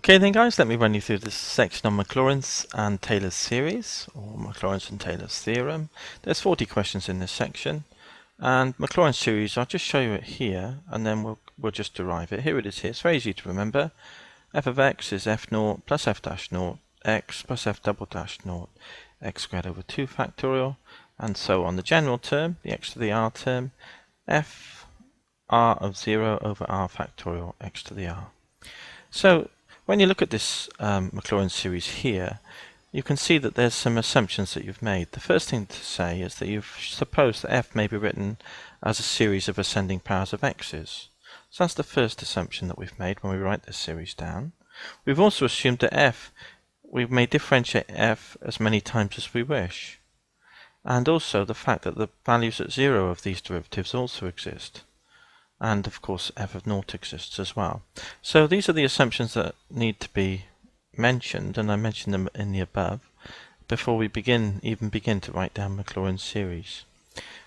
Okay then guys, let me run you through this section on Maclaurin's and Taylor's series, or Maclaurin's and Taylor's theorem. There's 40 questions in this section, and Maclaurin series, I'll just show you it here, and then we'll just derive it. Here it is here, it's very easy to remember. F of x is f0 plus f dash 0, x plus f double dash 0, x squared over 2 factorial, and so on. The general term, the x to the r term, f r of 0 over r factorial x to the r. So when you look at this Maclaurin series here, you can see that there's some assumptions that you've made. The first thing to say is that you've supposed that f may be written as a series of ascending powers of x's. So that's the first assumption that we've made when we write this series down. We've also assumed that we may differentiate f as many times as we wish. And also the fact that the values at 0 of these derivatives also exist. And of course f of 0 exists as well. So these are the assumptions that need to be mentioned, and I mentioned them in the above before we even begin to write down Maclaurin series.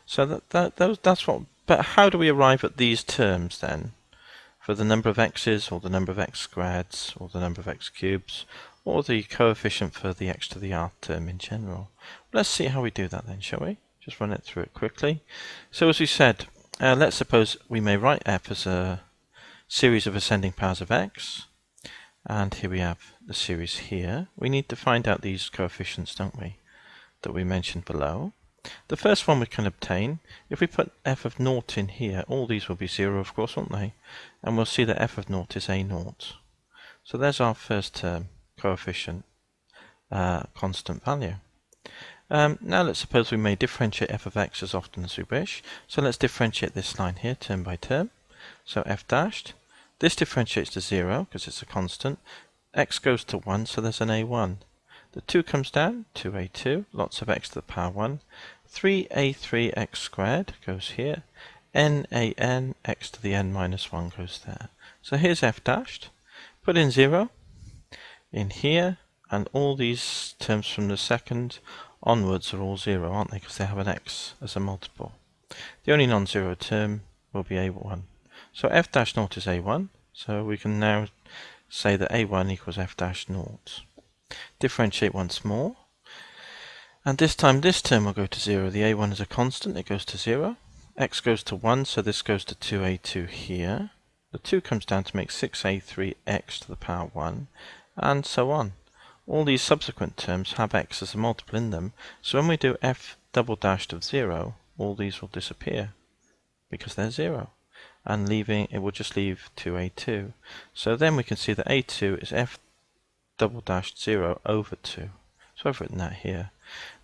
So that's what. But how do we arrive at these terms then? For the number of x's, or the number of x squareds, or the number of x cubes, or the coefficient for the x to the r term in general. Let's see how we do that then, shall we? Just run it through it quickly. So as we said, let's suppose we may write f as a series of ascending powers of x, and here we have the series here. We need to find out these coefficients, don't we, that we mentioned below. The first one we can obtain, if we put f of 0 in here, all these will be 0 of course, won't they? And we'll see that f of 0 is a0. So there's our first term, coefficient, constant value. Now let's suppose we may differentiate f of x as often as we wish. So let's differentiate this line here term by term. So f dashed, this differentiates to 0 because it's a constant. X goes to 1, so there's an a1. The 2 comes down, 2a2, lots of x to the power 1. 3a3 x squared goes here. N x to the n minus 1 goes there. So here's f dashed. Put in 0 in here, and all these terms from the second onwards are all 0, aren't they? Because they have an x as a multiple. The only non-zero term will be a1. So f dash 0 is a1. So we can now say that a1 equals f dash 0. Differentiate once more. And this time this term will go to 0. The a1 is a constant, it goes to 0. X goes to 1, so this goes to 2a2 here. The 2 comes down to make 6a3 x to the power 1, and so on. All these subsequent terms have x as a multiple in them, so when we do f double dashed of 0, all these will disappear because they're 0, and it will just leave 2a2. So then we can see that a2 is f double dashed 0 over 2. So I've written that here.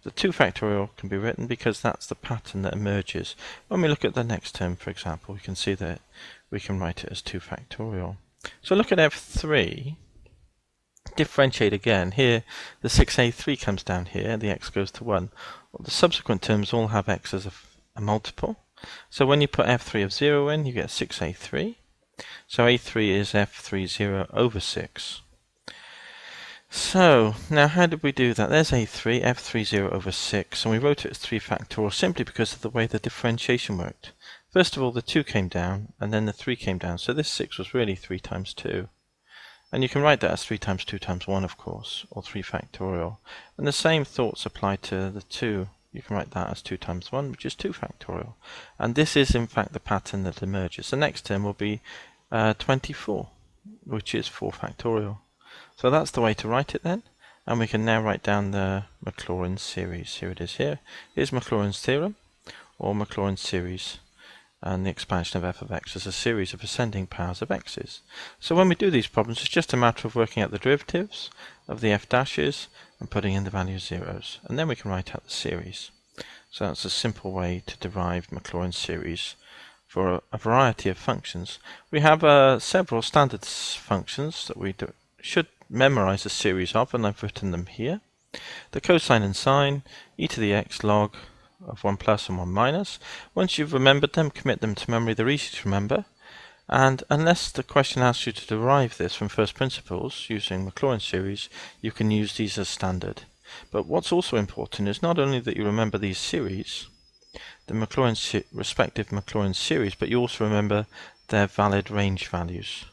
The 2 factorial can be written because that's the pattern that emerges. When we look at the next term, for example, we can see that we can write it as 2 factorial. So look at f3. Differentiate again. Here the 6a3 comes down here, the x goes to 1. Well, the subsequent terms all have x as a multiple. So when you put f3 of 0 in, you get 6a3. So a3 is f30 over 6. So now how did we do that? There's a3, f30 over 6, and we wrote it as 3 factorial simply because of the way the differentiation worked. First of all, the 2 came down, and then the 3 came down, so this 6 was really 3 times 2. And you can write that as 3 times 2 times 1, of course, or 3 factorial. And the same thoughts apply to the 2. You can write that as 2 times 1, which is 2 factorial. And this is in fact the pattern that emerges. The next term will be 24, which is 4 factorial. So that's the way to write it then. And we can now write down the Maclaurin series. Here it is here. Here's Maclaurin's theorem, or Maclaurin series, and the expansion of f of x as a series of ascending powers of x's. So when we do these problems, it's just a matter of working out the derivatives of the f dashes and putting in the value of zeros. And then we can write out the series. So that's a simple way to derive Maclaurin series for a variety of functions. We have several standard functions that we should memorize a series of, and I've written them here. The cosine and sine, e to the x log of 1 plus and 1 minus. Once you've remembered them, commit them to memory. They're easy to remember, and unless the question asks you to derive this from first principles using Maclaurin series, you can use these as standard. But what's also important is not only that you remember these series, the respective Maclaurin series, but you also remember their valid range values.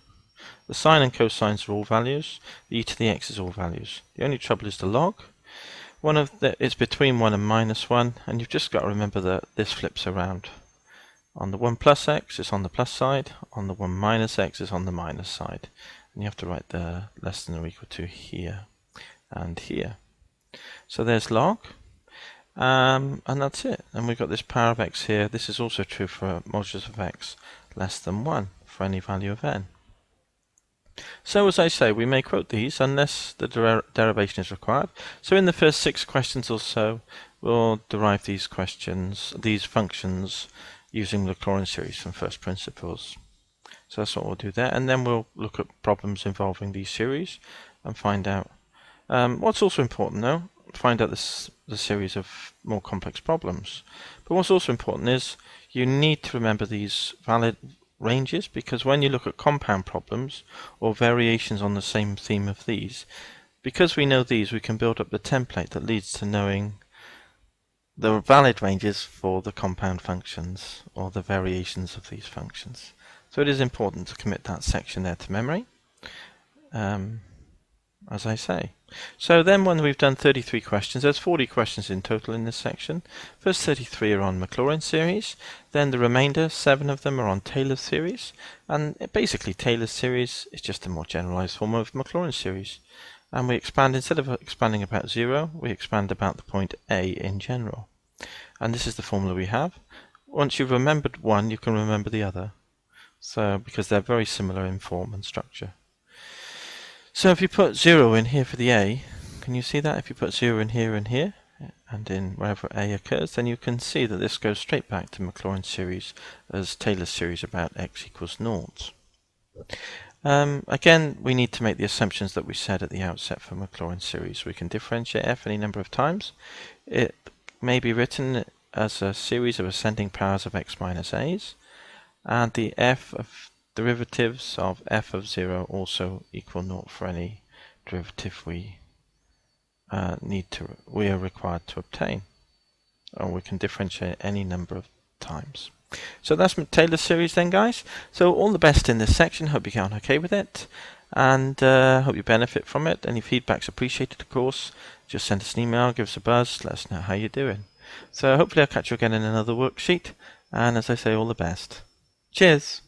The sine and cosines are all values. The e to the x is all values. The only trouble is the log. It's between 1 and -1, and you've just got to remember that this flips around. On the 1 plus x, it's on the plus side. On the 1 minus x, it's on the minus side. And you have to write the less than or equal to here and here. So there's log. And that's it. And we've got this power of x here. This is also true for modulus of x less than 1 for any value of n. So as I say, we may quote these unless the derivation is required. So in the first 6 questions or so, we'll derive these functions using Maclaurin series from first principles. So that's what we'll do there, and then we'll look at problems involving these series and find out. What's also important though, find out the series of more complex problems. But what's also important is you need to remember these valid ranges, because when you look at compound problems or variations on the same theme of these, because we know these, we can build up the template that leads to knowing the valid ranges for the compound functions or the variations of these functions. So it is important to commit that section there to memory, as I say. So then when we've done 33 questions, there's 40 questions in total in this section. First 33 are on Maclaurin series, then the remainder, 7 of them are on Taylor series, and basically Taylor series is just a more generalized form of Maclaurin series. And we expand, instead of expanding about 0, we expand about the point A in general. And this is the formula we have. Once you've remembered one, you can remember the other. So, because they're very similar in form and structure. So if you put 0 in here for the A, can you see that? If you put 0 in here, and in wherever A occurs, then you can see that this goes straight back to Maclaurin series as Taylor series about x equals 0. Again, we need to make the assumptions that we said at the outset for Maclaurin series. We can differentiate f any number of times. It may be written as a series of ascending powers of x minus a's, and the f of derivatives of f of 0 also equal 0 for any derivative we are required to obtain. Or we can differentiate any number of times. So that's Taylor series then, guys. So all the best in this section. Hope you get on okay with it, and hope you benefit from it. Any feedback's appreciated, of course. Just send us an email, give us a buzz, let us know how you're doing. So hopefully I'll catch you again in another worksheet, and as I say, all the best. Cheers!